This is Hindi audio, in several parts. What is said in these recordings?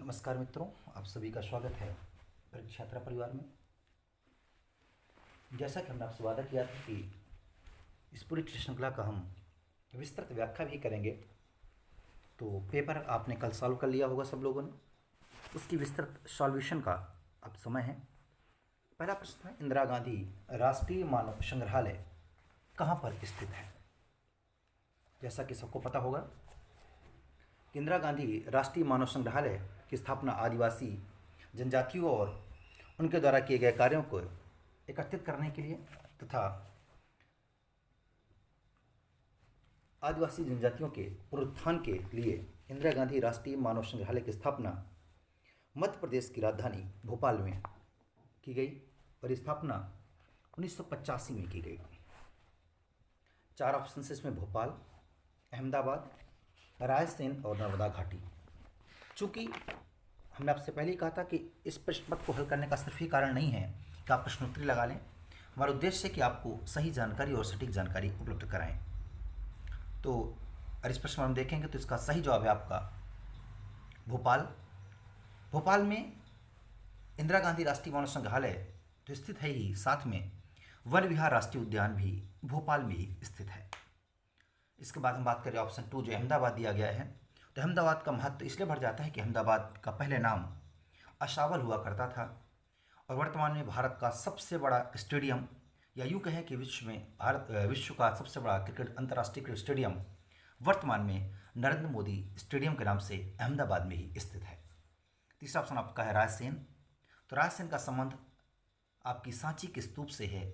नमस्कार मित्रों, आप सभी का स्वागत है परीक्षा छात्रा परिवार में। जैसा कि हमने आपसे वादा किया था कि इस पूरी श्रृंखला का हम विस्तृत व्याख्या भी करेंगे, तो पेपर आपने कल सॉल्व कर लिया होगा सब लोगों ने। उसकी विस्तृत सॉल्यूशन का अब समय है। पहला प्रश्न है, इंदिरा गांधी राष्ट्रीय मानव संग्रहालय कहाँ पर स्थित है? जैसा कि सबको पता होगा, इंदिरा गांधी राष्ट्रीय मानव संग्रहालय की स्थापना आदिवासी जनजातियों और उनके द्वारा किए गए कार्यों को एकत्रित करने के लिए तथा आदिवासी जनजातियों के पुनरुत्थान के लिए इंदिरा गांधी राष्ट्रीय मानव संग्रहालय की स्थापना मध्य प्रदेश की राजधानी भोपाल में की गई और स्थापना 1985 में की गई। 4 ऑप्शन से इसमें भोपाल, अहमदाबाद, रायसेन और नर्मदा घाटी। चूँकि हमने आपसे पहले ही कहा था कि इस प्रश्न पत्र को हल करने का सिर्फ ही कारण नहीं है कि आप प्रश्नोत्तरी लगा लें। हमारा उद्देश्य है कि आपको सही जानकारी और सटीक जानकारी उपलब्ध कराएं। तो अगर इस प्रश्न में हम देखेंगे तो इसका सही जवाब है आपका भोपाल। भोपाल में इंदिरा गांधी राष्ट्रीय मानव संग्रहालय तो स्थित है ही, साथ में वन विहार राष्ट्रीय उद्यान भी भोपाल में ही स्थित है। इसके बाद हम बात करें ऑप्शन 2 जो अहमदाबाद दिया गया है, तो अहमदाबाद का महत्व इसलिए बढ़ जाता है कि अहमदाबाद का पहले नाम अशावल हुआ करता था और वर्तमान में भारत का सबसे बड़ा स्टेडियम, या यूँ कहें कि विश्व का सबसे बड़ा अंतर्राष्ट्रीय क्रिकेट स्टेडियम वर्तमान में नरेंद्र मोदी स्टेडियम के नाम से अहमदाबाद में ही स्थित है। तीसरा ऑप्शन आपका है रायसेन। तो रायसेन का संबंध आपकी सांची के स्तूप से है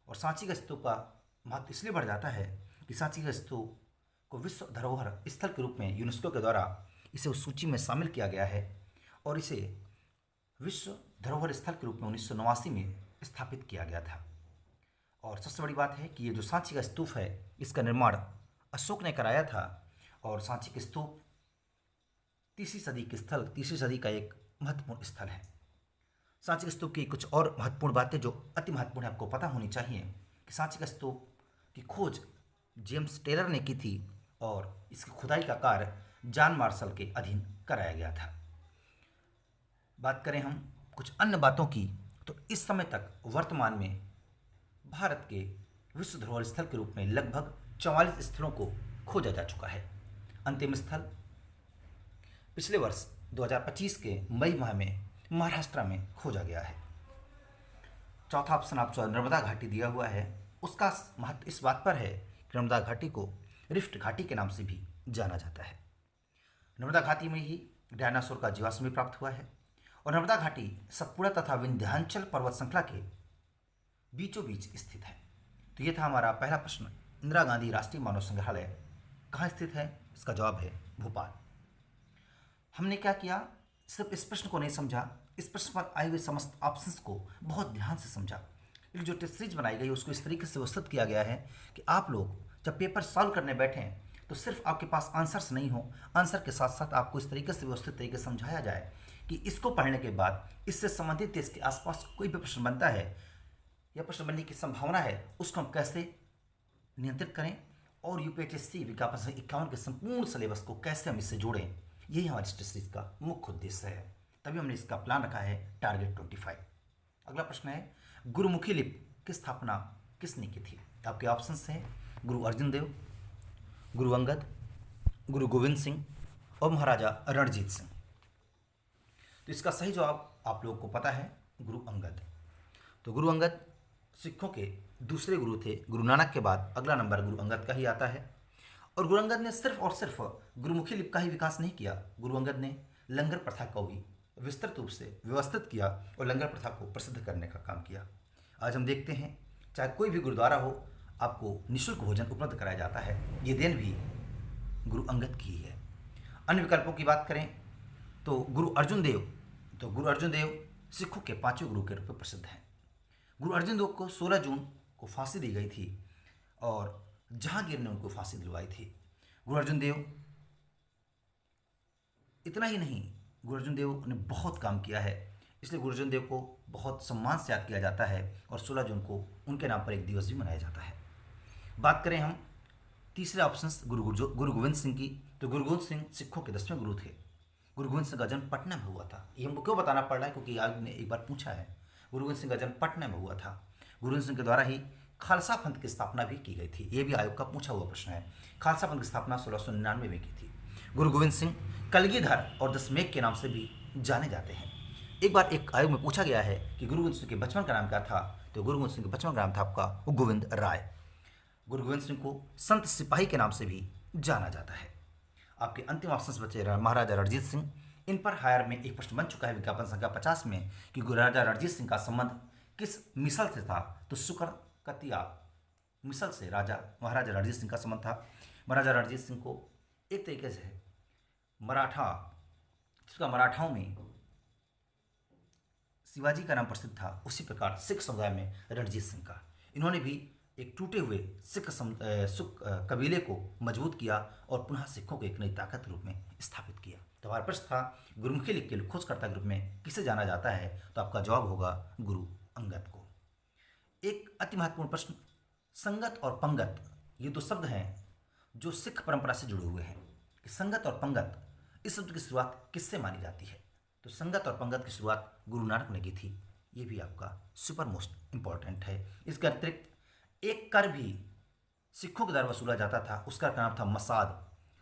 और सांची का स्तूप का महत्व इसलिए बढ़ जाता है कि सांची का स्तूप को विश्व धरोहर स्थल के रूप में यूनेस्को के द्वारा इसे उस सूची में शामिल किया गया है और इसे विश्व धरोहर स्थल के रूप में 1989 में स्थापित किया गया था। और सबसे बड़ी बात है कि ये जो सांची का स्तूप है, इसका निर्माण अशोक ने कराया था और सांची के स्तूप तीसरी सदी का एक महत्वपूर्ण स्थल है। सांची के स्तूप की कुछ और महत्वपूर्ण बातें जो अति महत्वपूर्ण है, आपको पता होनी चाहिए कि सांची का स्तूप की खोज जेम्स टेलर ने की थी और इसकी खुदाई का कार्य जॉन मार्शल के अधीन कराया गया था। बात करें हम कुछ अन्य बातों की, तो इस समय तक वर्तमान में भारत के विश्व धरोहर स्थल के रूप में लगभग 44 स्थलों को खोजा जा चुका है। अंतिम स्थल पिछले वर्ष 2025 के मई माह में महाराष्ट्र में खोजा गया है। चौथा ऑप्शन आपको नर्मदा घाटी दिया हुआ है, उसका महत्व इस बात पर है कि नर्मदा घाटी को रिफ्ट घाटी के नाम से भी जाना जाता है। नर्मदा घाटी में ही डायनासोर का जीवाश्म भी प्राप्त हुआ है और नर्मदा घाटी सतपुड़ा तथा विंध्याचल पर्वत श्रृंखला के बीचों बीच स्थित है। तो ये था हमारा पहला प्रश्न, इंदिरा गांधी राष्ट्रीय मानव संग्रहालय कहाँ स्थित है? इसका जवाब है भोपाल। हमने क्या किया, सिर्फ इस प्रश्न को नहीं समझा, इस प्रश्न पर आए हुए समस्त ऑप्शंस को बहुत ध्यान से समझा। जो टेस्ट सीरीज बनाई गई उसको इस तरीके से व्यवस्थित किया गया है कि आप लोग जब पेपर सॉल्व करने बैठें तो सिर्फ आपके पास आंसर्स नहीं हो, आंसर के साथ साथ आपको इस तरीके से व्यवस्थित तरीके से समझाया जाए कि इसको पढ़ने के बाद इससे संबंधित इसके आसपास कोई भी प्रश्न बनता है या प्रश्न बनने की संभावना है, उसको हम कैसे नियंत्रित करें और यूपीएससी विज्ञापन संघ 51 के संपूर्ण सिलेबस को कैसे हम इससे जोड़ें, यही हमारी टेस्ट सीरीज का मुख्य उद्देश्य है। तभी हमने इसका प्लान रखा है टारगेट 25। अगला प्रश्न है, गुरुमुखी लिपि की स्थापना किसने की थी? आपके ऑप्शंस हैं गुरु अर्जुन देव, गुरु अंगद, गुरु गोविंद सिंह और महाराजा रणजीत सिंह। तो इसका सही जवाब आप लोगों को पता है, गुरु अंगद। तो गुरु अंगद सिखों के दूसरे गुरु थे। गुरु नानक के बाद अगला नंबर गुरु अंगद का ही आता है और गुरु अंगद ने सिर्फ और सिर्फ गुरुमुखी लिपि का ही विकास नहीं किया, गुरु अंगद ने लंगर प्रथा को भी विस्तृत रूप से व्यवस्थित किया और लंगर प्रथा को प्रसिद्ध करने का काम किया। आज हम देखते हैं चाहे कोई भी गुरुद्वारा हो, आपको निःशुल्क भोजन उपलब्ध कराया जाता है, ये देन भी गुरु अंगद की ही है। अन्य विकल्पों की बात करें तो गुरु अर्जुन देव सिखों के 5वें गुरु के रूप में प्रसिद्ध हैं। गुरु अर्जुन देव को 16 जून को फांसी दी गई थी और जहांगीर ने उनको फांसी दिलवाई थी। गुरु अर्जुन देव इतना ही नहीं, गुरु अर्जुन देव ने बहुत काम किया है, इसलिए गुरु अर्जुन देव को बहुत सम्मान से याद किया जाता है और 16 जून को उनके नाम पर एक दिवस भी मनाया जाता है। बात करें हम तीसरे ऑप्शन गुरु गोविंद सिंह की, तो गुरु गोविंद सिंह सिखों के 10वें गुरु थे। गुरु गोविंद सिंह का जन्म पटना में हुआ था। ये हमको क्यों बताना पड़ रहा है, क्योंकि आयोग ने एक बार पूछा है। गुरु गोविंद सिंह का जन्म पटना में हुआ था। गुरु गोविंद सिंह के द्वारा ही खालसा पंथ की स्थापना भी की गई थी। ये भी आयोग का पूछा हुआ प्रश्न है। खालसा पंथ की स्थापना 1699 में की थी। गुरु गोविंद सिंह कलगीधर और दशमेघ के नाम से भी जाने जाते हैं। एक बार एक आयोग में पूछा गया है कि गुरु गोविंद सिंह के बचपन का नाम क्या था, तो गुरु गोविंद सिंह के बचपन का नाम था आपका गोविंद राय। गुरु गोविंद सिंह को संत सिपाही के नाम से भी जाना जाता है। आपके अंतिम ऑप्शन बचे महाराजा रणजीत सिंह। इन पर हायर में एक प्रश्न बन चुका है विज्ञापन संख्या 50 में कि राजा रणजीत सिंह का संबंध किस मिसल से था, तो शुक्र कतिया मिसल से महाराजा रणजीत सिंह का संबंध था। महाराजा रणजीत सिंह को एक तरीके से मराठाओं में शिवाजी का नाम प्रसिद्ध था, उसी प्रकार सिख समुदाय में रणजीत सिंह का। इन्होंने भी एक टूटे हुए सिख कबीले को मजबूत किया और पुनः सिखों को एक नई ताकत के रूप में स्थापित किया। तो हमारा प्रश्न था गुरुमुखी लिख के खोजकर्ता ग्रुप में किसे जाना जाता है, तो आपका जवाब होगा गुरु अंगद को। एक अति महत्वपूर्ण प्रश्न, संगत और पंगत ये दो शब्द हैं जो सिख परंपरा से जुड़े हुए हैं। कि संगत और पंगत इस शब्द की शुरुआत किससे मानी जाती है, तो संगत और पंगत की शुरुआत गुरु नानक ने की थी। ये भी आपका सुपर मोस्ट इंपॉर्टेंट है। इसके अतिरिक्त एक कर भी सिखों के द्वारा वसूला जाता था, उसका नाम था मसाद।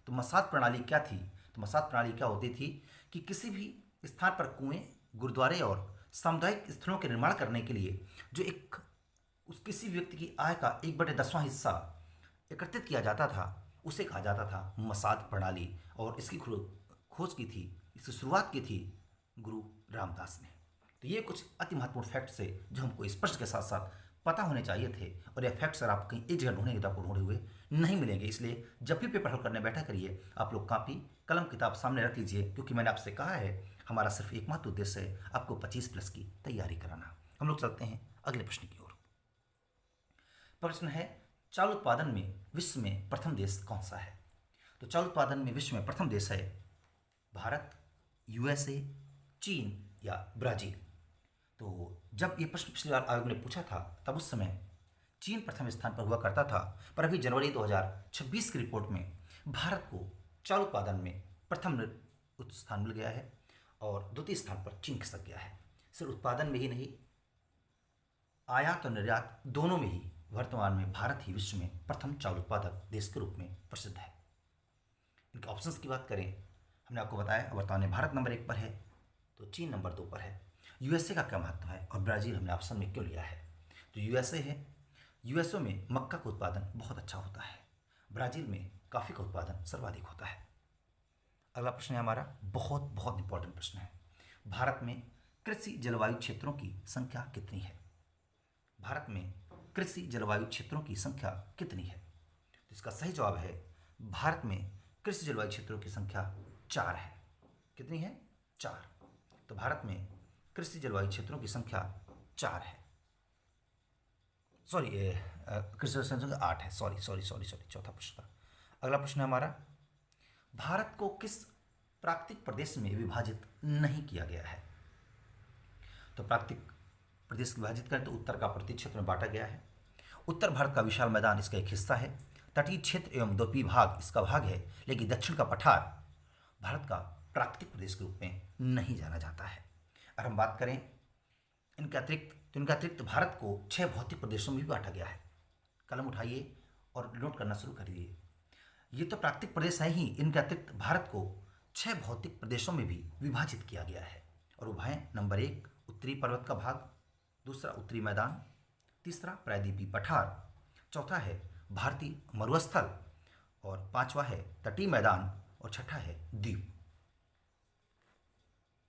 तो मसाद प्रणाली क्या थी, तो मसाद प्रणाली क्या होती थी कि किसी भी स्थान पर कुएं, गुरुद्वारे और सामुदायिक स्थलों के निर्माण करने के लिए जो किसी व्यक्ति की आय का 1/10वां हिस्सा एकत्रित किया जाता था, उसे कहा जाता था मसाद प्रणाली। और इसकी खोज की थी, इसकी शुरुआत की थी गुरु रामदास ने। तो ये कुछ अति महत्वपूर्ण फैक्ट्स है जो हमको इस प्रश्न के साथ साथ पता होने चाहिए थे। और ये फैक्ट्स अगर आप कहीं एक जगह ढूंढेंगे तो आपको ढूंढे हुए नहीं मिलेंगे। इसलिए जब भी पेपर हल करने बैठा करिए, आप लोग कापी कलम किताब सामने रख लीजिए, क्योंकि मैंने आपसे कहा है हमारा सिर्फ एकमात्र उद्देश्य है आपको 25+ की तैयारी कराना। हम लोग चलते हैं अगले प्रश्न की ओर। प्रश्न है चावल उत्पादन में विश्व में प्रथम देश कौन सा है। तो चावल उत्पादन में विश्व में प्रथम देश है भारत, USA, चीन या ब्राजील। तो जब ये प्रश्न पिछली बार आयोग ने पूछा था तब उस समय चीन प्रथम स्थान पर हुआ करता था, पर अभी जनवरी 2026 की रिपोर्ट में भारत को चावल उत्पादन में प्रथम स्थान मिल गया है और द्वितीय स्थान पर चीन खिसक गया है। सिर्फ उत्पादन में ही नहीं, आयात और निर्यात दोनों में ही वर्तमान में भारत ही विश्व में प्रथम चावल उत्पादक देश के रूप में प्रसिद्ध है। इनके ऑप्शंस की बात करें, हमने आपको बताया वर्तमान में भारत नंबर 1 पर है, तो चीन नंबर 2 पर है। USA का क्या महत्व है और ब्राज़ील हमने ऑप्शन में क्यों लिया है, तो USA है। USA में मक्का का उत्पादन बहुत अच्छा होता है, ब्राज़ील में कॉफ़ी का उत्पादन सर्वाधिक होता है। अगला प्रश्न है हमारा, बहुत बहुत इंपॉर्टेंट प्रश्न है, भारत में कृषि जलवायु क्षेत्रों की संख्या कितनी है। भारत में कृषि जलवायु क्षेत्रों की संख्या कितनी है, तो इसका सही जवाब है भारत में कृषि जलवायु क्षेत्रों की संख्या 4 है। कितनी है, 4। तो भारत में कृषि जलवायु क्षेत्रों की संख्या 4 है। सॉरी, कृषि जलवायु संख्या 8 है। सॉरी, चौथा प्रश्न था। अगला प्रश्न है हमारा, भारत को किस प्राकृतिक प्रदेश में विभाजित नहीं किया गया है। तो प्राकृतिक प्रदेश को विभाजित करें तो उत्तर का प्राकृतिक क्षेत्र में बांटा गया है। उत्तर भारत का विशाल मैदान इसका एक हिस्सा है, तटीय क्षेत्र एवं द्वीपीय भाग इसका भाग है, लेकिन दक्षिण का पठार भारत का प्राकृतिक प्रदेश के रूप में नहीं जाना जाता है। अगर हम बात करें इनके अतिरिक्त भारत को 6 भौतिक प्रदेशों में भी बांटा गया है। कलम उठाइए और नोट करना शुरू करिए। ये तो प्राकृतिक प्रदेश है ही, इनके अतिरिक्त भारत को 6 भौतिक प्रदेशों में भी विभाजित किया गया है। और वो हैं, नंबर 1 उत्तरी पर्वत का भाग, दूसरा उत्तरी मैदान, तीसरा प्रायद्वीपीय पठार, चौथा है भारतीय मरुस्थल, और 5वां है तटीय मैदान, और 6ठा है द्वीप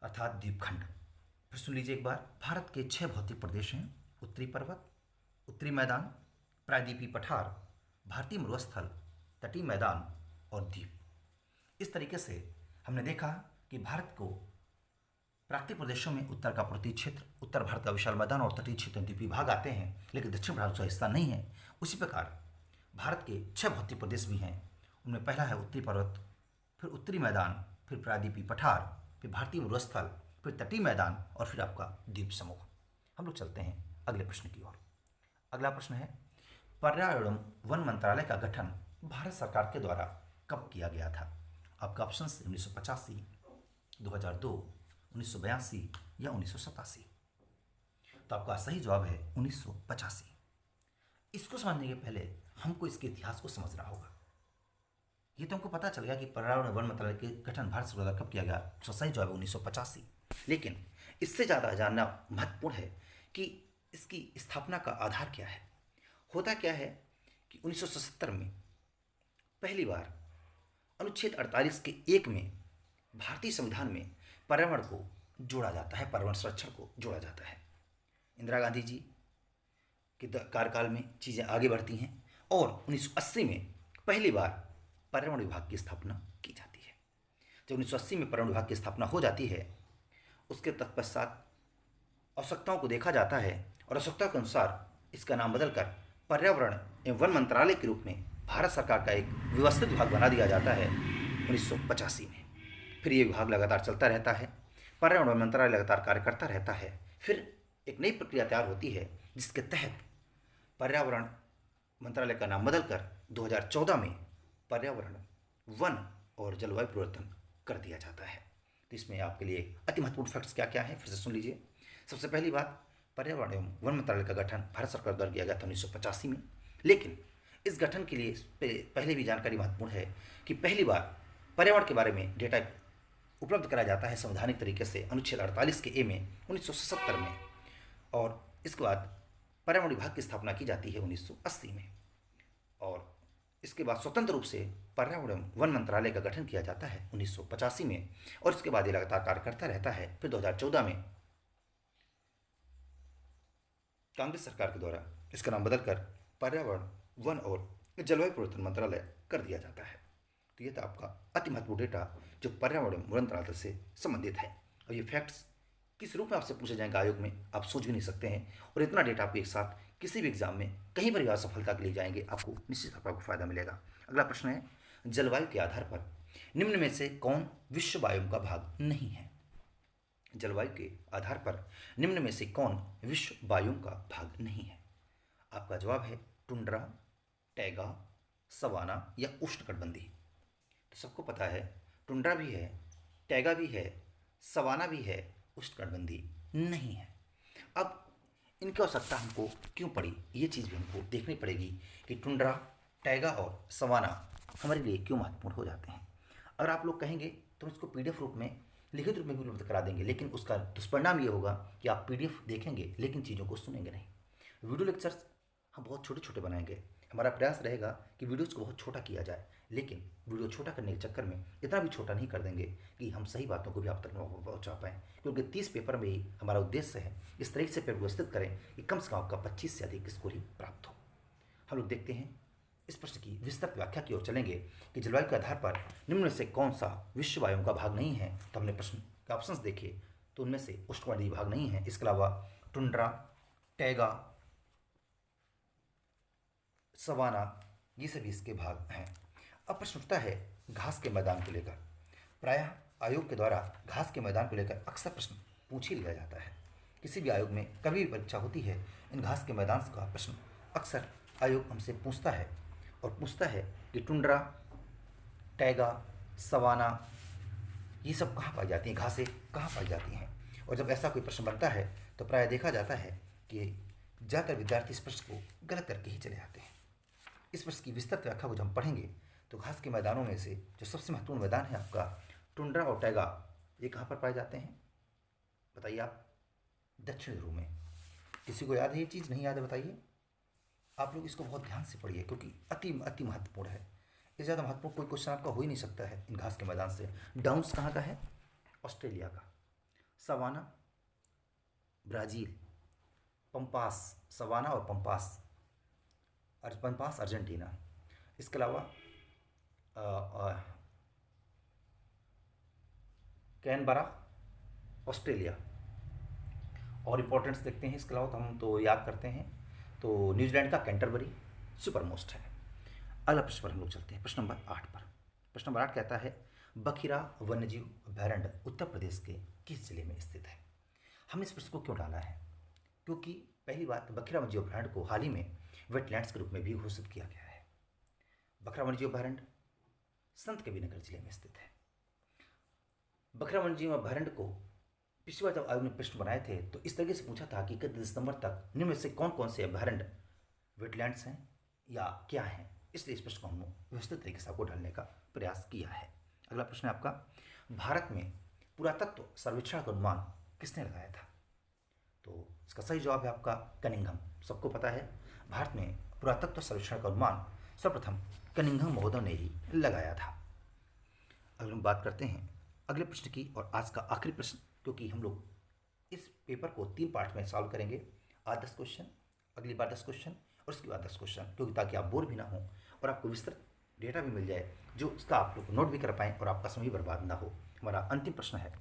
अर्थात द्वीपखंड। फिर सुन लीजिए एक बार, भारत के 6 भौतिक प्रदेश हैं, उत्तरी पर्वत, उत्तरी मैदान, प्रायद्वीपीय पठार, भारतीय मरुस्थल, तटीय मैदान और द्वीप। इस तरीके से हमने देखा कि भारत को प्राकृतिक प्रदेशों में उत्तर का पर्वतीय क्षेत्र, उत्तर भारत का विशाल मैदान और तटीय क्षेत्र द्वीपीय भाग आते हैं, लेकिन दक्षिण भारत का हिस्सा नहीं है। उसी प्रकार भारत के 6 भौतिक प्रदेश भी हैं। उनमें पहला है उत्तरी पर्वत, फिर उत्तरी मैदान, फिर प्रायद्वीपीय पठार, फिर भारतीय मरुस्थल, फिर तटीय मैदान और फिर आपका द्वीप समूह। हम लोग चलते हैं अगले प्रश्न की ओर। अगला प्रश्न है, पर्यावरण वन मंत्रालय का गठन भारत सरकार के द्वारा कब किया गया था। आपका ऑप्शन 1985, 2002, 1982 या 1987? तो आपका सही जवाब है 1985। इसको समझने के पहले हमको इसके इतिहास को समझना होगा। ये तो हमको पता चल गया कि पर्यावरण वन मंत्रालय के गठन भारत सरकार द्वारा कब किया गया, तो सही जवाब है 1985। लेकिन इससे ज़्यादा जानना महत्वपूर्ण है कि इसकी स्थापना का आधार क्या है। होता क्या है कि 1977 में पहली बार अनुच्छेद 48 के 1 में भारतीय संविधान में पर्यावरण को जोड़ा जाता है, पर्यावरण संरक्षण को जोड़ा जाता है। इंदिरा गांधी जी के कार्यकाल में चीज़ें आगे बढ़ती हैं और 1980 में पहली बार पर्यावरण विभाग की स्थापना की जाती है। जब 1980 में पर्यावरण विभाग की स्थापना हो जाती है, उसके तत्पश्चात आवश्यकताओं को देखा जाता है और आवश्यकता के अनुसार इसका नाम बदलकर पर्यावरण एवं वन मंत्रालय के रूप में भारत सरकार का एक व्यवस्थित विभाग बना दिया जाता है 1985 में। फिर ये विभाग लगातार चलता रहता है, पर्यावरण वन मंत्रालय लगातार कार्य करता रहता है। फिर एक नई प्रक्रिया तैयार होती है जिसके तहत पर्यावरण मंत्रालय का नाम बदलकर 2014 में पर्यावरण वन और जलवायु परिवर्तन कर दिया जाता है। तो इसमें आपके लिए अति महत्वपूर्ण फैक्ट्स क्या क्या हैं, फिर से सुन लीजिए। सबसे पहली बात, पर्यावरण एवं वन मंत्रालय का गठन भारत सरकार द्वारा किया गया था 1985 में। लेकिन इस गठन के लिए पहले भी जानकारी महत्वपूर्ण है कि पहली बार पर्यावरण के बारे में डेटा उपलब्ध कराया जाता है संवैधानिक तरीके से अनुच्छेद 48 के ए में 1977 में, और इसके बाद पर्यावरण विभाग की स्थापना की जाती है 1980 में, और इसके बाद स्वतंत्र रूप से पर्यावरण वन मंत्रालय का गठन किया जाता है 1985 में, और इसके बाद ये लगातार कार्य करता रहता है। फिर 2014 में कांग्रेस सरकार के द्वारा इसका नाम बदलकर पर्यावरण वन और जलवायु परिवर्तन मंत्रालय कर दिया जाता है। तो ये था आपका अति महत्वपूर्ण डेटा जो पर्यावरण वन मंत्रालय से संबंधित है, और ये फैक्ट्स किस रूप में आपसे पूछे जाएंगे आयोग में आप सोच भी नहीं सकते हैं, और इतना डेटा आप एक साथ किसी भी एग्जाम में कहीं पर भी आप सफलता के लिए जाएंगे, आपको निश्चित तौर पर आपको फायदा मिलेगा। अगला प्रश्न है, जलवायु के आधार पर निम्न में से कौन विश्व बायोम का भाग नहीं है? जलवायु के आधार पर निम्न में से कौन विश्व बायोम का भाग नहीं है? आपका जवाब है टुंड्रा, टैगा, सवाना या उष्णकटिबंधीय। तो सबको पता है टुंड्रा भी है, टैगा भी है, सवाना भी है, उष्णकटिबंधीय नहीं है। अब इनकी आवश्यकता हमको क्यों पड़ी, ये चीज़ भी हमको देखनी पड़ेगी कि टुंड्रा, टैगा और सवाना हमारे लिए क्यों महत्वपूर्ण हो जाते हैं। अगर आप लोग कहेंगे तो इसको पीडीएफ रूप में, लिखित रूप में भी उपलब्ध करा देंगे, लेकिन उसका दुष्परिणाम ये होगा कि आप पीडीएफ देखेंगे लेकिन चीज़ों को सुनेंगे नहीं। वीडियो लेक्चर्स हम बहुत छोटे छोटे बनाएंगे, हमारा प्रयास रहेगा कि वीडियोज़ को बहुत छोटा किया जाए, लेकिन वीडियो छोटा करने के चक्कर में इतना भी छोटा नहीं कर देंगे कि हम सही बातों को भी आप तक पहुँचा पाएँ, क्योंकि 30 पेपर में ही हमारा उद्देश्य है इस तरीके से पेपर व्यवस्थित करें कि कम से कम आपका 25 से अधिक स्कोर ही प्राप्त हो। हम लोग देखते हैं इस प्रश्न की विस्तृत व्याख्या की ओर चलेंगे कि जलवायु के आधार पर निम्न में से कौन सा विश्व बायोम का भाग नहीं है। तो हमने प्रश्न के ऑप्शंस देखे तो उनमें से उष्णकटिबंधीय भाग नहीं है, इसके अलावा टुंड्रा, टैगा, सवाना ये सभी इसके भाग हैं। अब प्रश्न उठता है घास के मैदान को लेकर। प्रायः आयोग के द्वारा घास के मैदान को लेकर अक्सर प्रश्न पूछ ही लिया जाता है। किसी भी आयोग में कभी भी परीक्षा होती है, इन घास के मैदान का प्रश्न अक्सर आयोग हमसे पूछता है, और पूछता है कि टुंड्रा, टैगा, सवाना ये सब कहाँ पाई जाती हैं, घासें कहाँ पाई जाती हैं। और जब ऐसा कोई प्रश्न बनता है तो प्रायः देखा जाता है कि ज़्यादातर विद्यार्थी इस प्रश्न को गलत करके ही चले जाते हैं। इस प्रश्न की विस्तृत व्याख्या को जब हम पढ़ेंगे तो घास के मैदानों में से जो सबसे महत्वपूर्ण मैदान है आपका टुंड्रा और टैगा, ये कहाँ पर पाए जाते हैं बताइए आप? दक्षिण ध्रुव में। किसी को याद है ये चीज़? नहीं याद है बताइए। आप लोग इसको बहुत ध्यान से पढ़िए क्योंकि अति महत्वपूर्ण है। इससे ज़्यादा महत्वपूर्ण कोई क्वेश्चन आपका हो ही नहीं सकता है इन घास के मैदान से। डाउन्स कहाँ का है? ऑस्ट्रेलिया का। सवाना ब्राज़ील, पंपास, सवाना और पंपास अर्जेंटीना। इसके अलावा कैनबरा ऑस्ट्रेलिया। और इम्पोर्टेंट्स देखते हैं इसके अलावा तो हम तो याद करते हैं तो न्यूजीलैंड का कैंटरबरी सुपर मोस्ट है। अगला प्रश्न पर हम लोग चलते हैं, प्रश्न नंबर 8 पर। प्रश्न नंबर 8 कहता है बखिरा वन्यजीव अभयारण्य उत्तर प्रदेश के किस जिले में स्थित है? हमने इस प्रश्न को क्यों डाला है? क्योंकि पहली बात, बखिरा वन्यजीव अभयारण्य को हाल ही में वेटलैंड्स के रूप में भी घोषित किया गया है। बखिरा वन्यजीव अभयारण्य संत कबीरनगर जिले में स्थित है। बखरामंजी में भरंड को पिछली बार जब आयोग ने प्रश्न बनाए थे तो इस तरीके से पूछा था कि 31 दिसंबर तक निम्न में से कौन कौन से अभयारण्य वेटलैंड्स हैं या क्या हैं, इसलिए इस प्रश्न को हमने व्यवस्थित तरीके से आपको डालने का प्रयास किया है। अगला प्रश्न है आपका, भारत में पुरातत्व सर्वेक्षण का अनुमान किसने लगाया था? तो इसका सही जवाब है आपका कनिंघम। सबको पता है भारत में पुरातत्व सर्वेक्षण का अनुमान सर्वप्रथम कनिंघम महोदय ने ही लगाया था। अगले हम बात करते हैं अगले प्रश्न की, और आज का आखिरी प्रश्न, क्योंकि हम लोग इस पेपर को 3 पार्ट में सॉल्व करेंगे। आज 10 क्वेश्चन, अगली बार 10 क्वेश्चन और उसके बाद 10 क्वेश्चन, क्योंकि ताकि आप बोर भी ना हो और आपको विस्तृत डेटा भी मिल जाए जो उसका आप लोग नोट भी कर पाएँ और आपका समय बर्बाद ना हो। हमारा अंतिम प्रश्न है,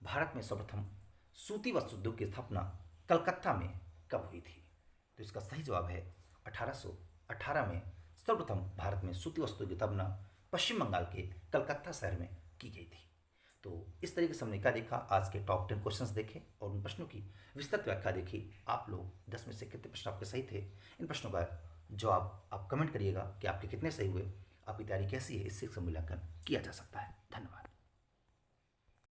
भारत में सर्वप्रथम सूती वस्त्र उद्योग की स्थापना कलकत्ता में कब हुई थी? तो इसका सही जवाब है 1818 में सर्वप्रथम भारत में सूती वस्त्र की स्थापना पश्चिम बंगाल के कलकत्ता शहर में की गई थी। तो इस तरीके से हमने क्या देखा, आज के टॉप 10 क्वेश्चंस देखे और उन प्रश्नों की विस्तृत व्याख्या देखी। आप लोग 10 में से कितने प्रश्न आपके सही थे? इन प्रश्नों का जवाब आप कमेंट करिएगा कि आपके कितने सही हुए, आपकी तैयारी कैसी है, इससे मूल्यांकन किया जा सकता है। धन्यवाद।